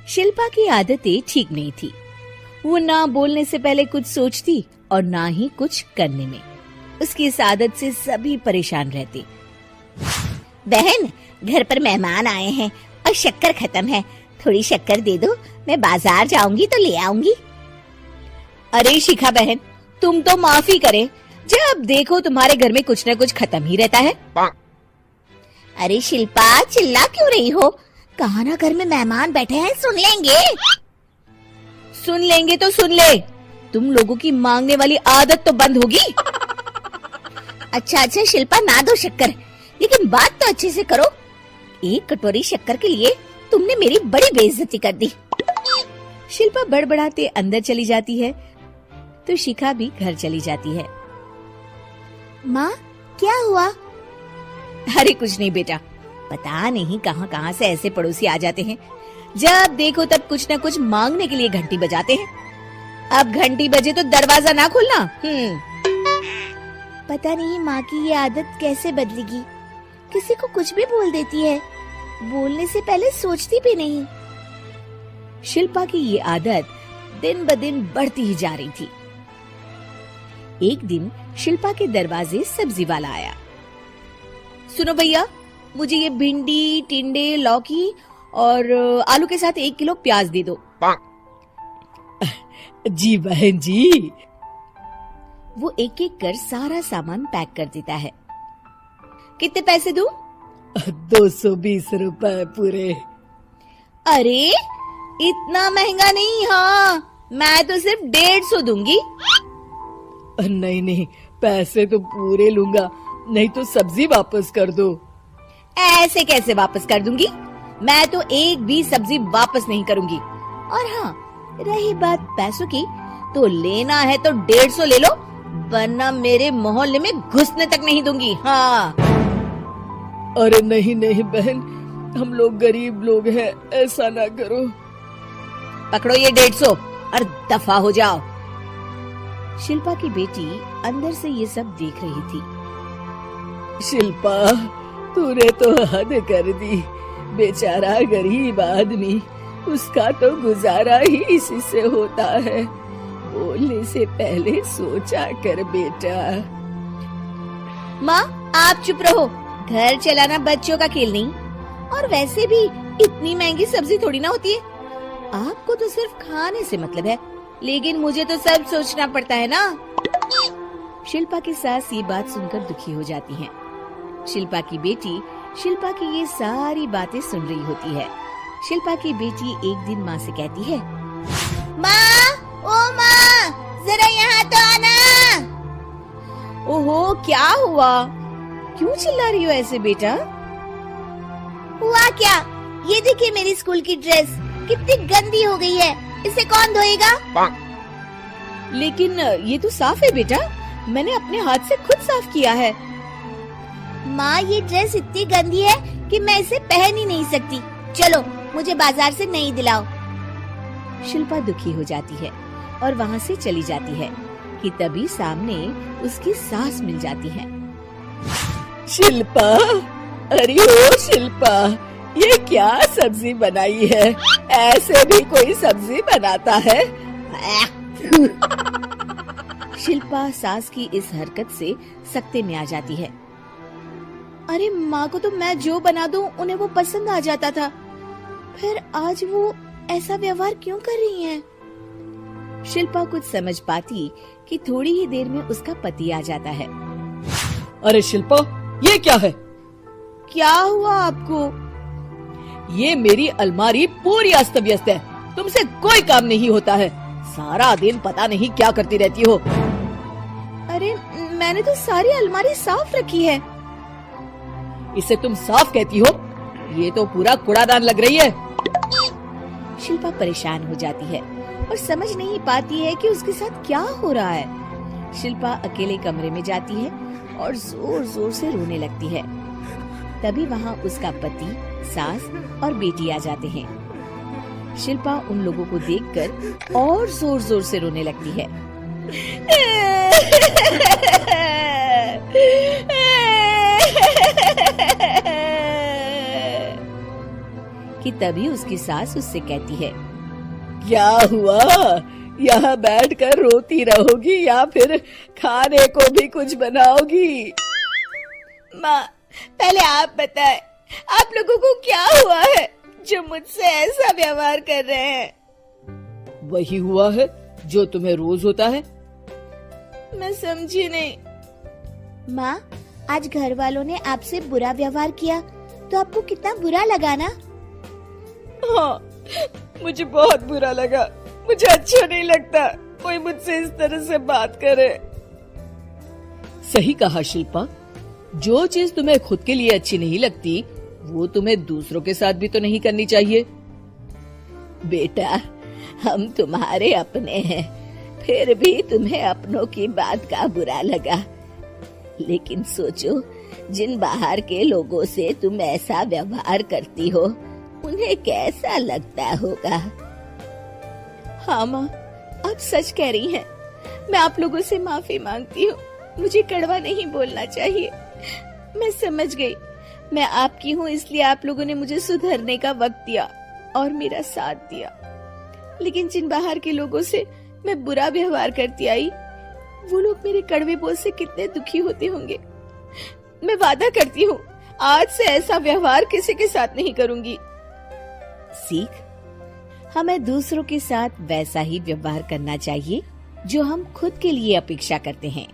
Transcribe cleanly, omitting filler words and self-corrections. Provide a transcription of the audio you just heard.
शिल्पा की आदतें ठीक नहीं थी। वो ना बोलने से पहले कुछ सोचती और ना ही कुछ करने में। उसकी इस आदत से सभी परेशान रहते। बहन, घर पर मेहमान आए हैं और शक्कर खत्म है, थोड़ी शक्कर दे दो, मैं बाजार जाऊंगी तो ले आऊंगी। अरे शिखा बहन, तुम तो माफी करे, जब देखो तुम्हारे घर में कुछ न कुछ खत्म ही रहता है। अरे शिल्पा, चिल्ला क्यों रही हो? कहा ना घर में मेहमान बैठे हैं, सुन लेंगे। सुन लेंगे तो सुन ले, तुम लोगों की मांगने वाली आदत तो बंद होगी। अच्छा शिल्पा, ना दो शक्कर, लेकिन बात तो अच्छे से करो। एक कटोरी शक्कर के लिए तुमने मेरी बड़ी बेइज्जती कर दी। शिल्पा बड़बड़ाते अंदर चली जाती है तो शिखा भी घर चली जाती है। माँ, क्या हुआ? अरे कुछ नहीं बेटा, पता नहीं कहां कहां से ऐसे पड़ोसी आ जाते हैं, जब देखो तब कुछ न कुछ मांगने के लिए घंटी बजाते हैं। अब घंटी बजे तो दरवाजा ना खोलना। पता नहीं माँ की ये आदत कैसे बदलेगी, किसी को कुछ भी बोल देती है, बोलने से पहले सोचती भी नहीं। शिल्पा की ये आदत दिन ब दिन बढ़ती ही जा रही थी। एक दिन शिल्पा के दरवाजे सब्जी वाला आया। सुनो भैया, मुझे ये भिंडी, टिंडे, लौकी और आलू के साथ 1 किलो प्याज दे दो। जी बहन जी। वो एक एक कर सारा सामान पैक कर देता है। कितने पैसे दूं? 220 रुपए पूरे। अरे इतना महंगा नहीं, हाँ मैं तो सिर्फ 150 दूंगी। नहीं, पैसे तो पूरे लूंगा, नहीं तो सब्जी वापस कर दो। ऐसे कैसे वापस कर दूंगी? मैं तो एक भी सब्जी वापस नहीं करूंगी। और हाँ, रही बात पैसों की, तो लेना है तो 150 ले लो, वरना मेरे मोहल्ले में घुसने तक नहीं दूंगी। हाँ। अरे नहीं बहन, हम लोग गरीब लोग हैं, ऐसा ना करो। पकड़ो ये 150 और दफा हो जाओ। शिल्पा की बेटी अंदर से ये सब देख रही थी। शिल्पा, तूने तो हद कर दी। बेचारा गरीब आदमी, उसका तो गुजारा ही इसी से होता है। बोलने से पहले सोचा कर बेटा। माँ आप चुप रहो, घर चलाना बच्चों का खेल नहीं, और वैसे भी इतनी महंगी सब्जी थोड़ी ना होती है। आपको तो सिर्फ खाने से मतलब है, लेकिन मुझे तो सब सोचना पड़ता है ना। शिल्पा की सास ये बात सुनकर दुखी हो जाती हैं। शिल्पा की बेटी शिल्पा की ये सारी बातें सुन रही होती है। शिल्पा की बेटी एक दिन माँ से कहती है, माँ, ओ माँ, जरा यहाँ तो आना। ओहो क्या हुआ, क्यों चिल्ला रही हो ऐसे बेटा? हुआ क्या, ये देखिए मेरी स्कूल की ड्रेस कितनी गंदी हो गई है, इसे कौन धोएगा? लेकिन ये तो साफ है बेटा, मैंने अपने हाथ से खुद साफ किया है। माँ, ये ड्रेस इतनी गंदी है कि मैं इसे पहन ही नहीं सकती, चलो मुझे बाजार से नई दिलाओ। शिल्पा दुखी हो जाती है और वहाँ से चली जाती है कि तभी सामने उसकी सास मिल जाती है। शिल्पा, अरे ओ शिल्पा, ये क्या सब्जी बनाई है? ऐसे भी कोई सब्जी बनाता है? शिल्पा सास की इस हरकत से सख्ते में आ जाती है। अरे माँ को तो मैं जो बना दूं उन्हें वो पसंद आ जाता था, फिर आज वो ऐसा व्यवहार क्यों कर रही हैं? शिल्पा कुछ समझ पाती कि थोड़ी ही देर में उसका पति आ जाता है। अरे शिल्पा, ये क्या है? क्या हुआ आपको? ये मेरी अलमारी पूरी अस्त व्यस्त है, तुमसे कोई काम नहीं होता है, सारा दिन पता नहीं क्या करती रहती हो। अरे मैंने तो सारी अलमारी साफ रखी है। इसे तुम साफ कहती हो? ये तो पूरा कूड़ादान लग रही है। शिल्पा परेशान हो जाती है और समझ नहीं पाती है कि उसके साथ क्या हो रहा है। शिल्पा अकेले कमरे में जाती है और जोर जोर से रोने लगती है। तभी वहाँ उसका पति, सास और बेटी आ जाते हैं। शिल्पा उन लोगों को देखकर और जोर जोर से रोने लगती है। कि तभी उसकी सास उससे कहती है, क्या हुआ? यहाँ बैठकर रोती रहोगी या फिर खाने को भी कुछ बनाओगी? माँ, पहले आप बताएं, आप लोगों को क्या हुआ है जो मुझसे ऐसा व्यवहार कर रहे हैं? वही हुआ है जो तुम्हें रोज होता है। मैं समझी नहीं। माँ, आज घर वालों ने आपसे बुरा व्यवहार किया तो आपको कितना बुरा लगा ना? हाँ, मुझे बहुत बुरा लगा। मुझे अच्छा नहीं लगता कोई मुझसे इस तरह से बात करे। सही कहा शिल्पा, जो चीज तुम्हें खुद के लिए अच्छी नहीं लगती वो तुम्हें दूसरों के साथ भी तो नहीं करनी चाहिए। बेटा, हम तुम्हारे अपने हैं, फिर भी तुम्हें अपनों की बात का बुरा लगा। लेकिन सोचो, जिन बाहर के लोगों से तुम ऐसा व्यवहार करती हो उन्हें कैसा लगता होगा। हाँ माँ, आप सच कह रही हैं। मैं आप लोगों से माफी मांगती हूँ। मुझे कड़वा नहीं बोलना चाहिए। मैं समझ गई, मैं आपकी हूँ इसलिए आप लोगों ने मुझे सुधरने का वक्त दिया और मेरा साथ दिया। लेकिन जिन बाहर के लोगों से मैं बुरा व्यवहार करती आई, वो लोग मेरे कड़वे बोल से कितने दुखी होते होंगे। मैं वादा करती हूँ, आज से ऐसा व्यवहार किसी के साथ नहीं करूंगी। सीख, हमें दूसरों के साथ वैसा ही व्यवहार करना चाहिए जो हम खुद के लिए अपेक्षा करते हैं।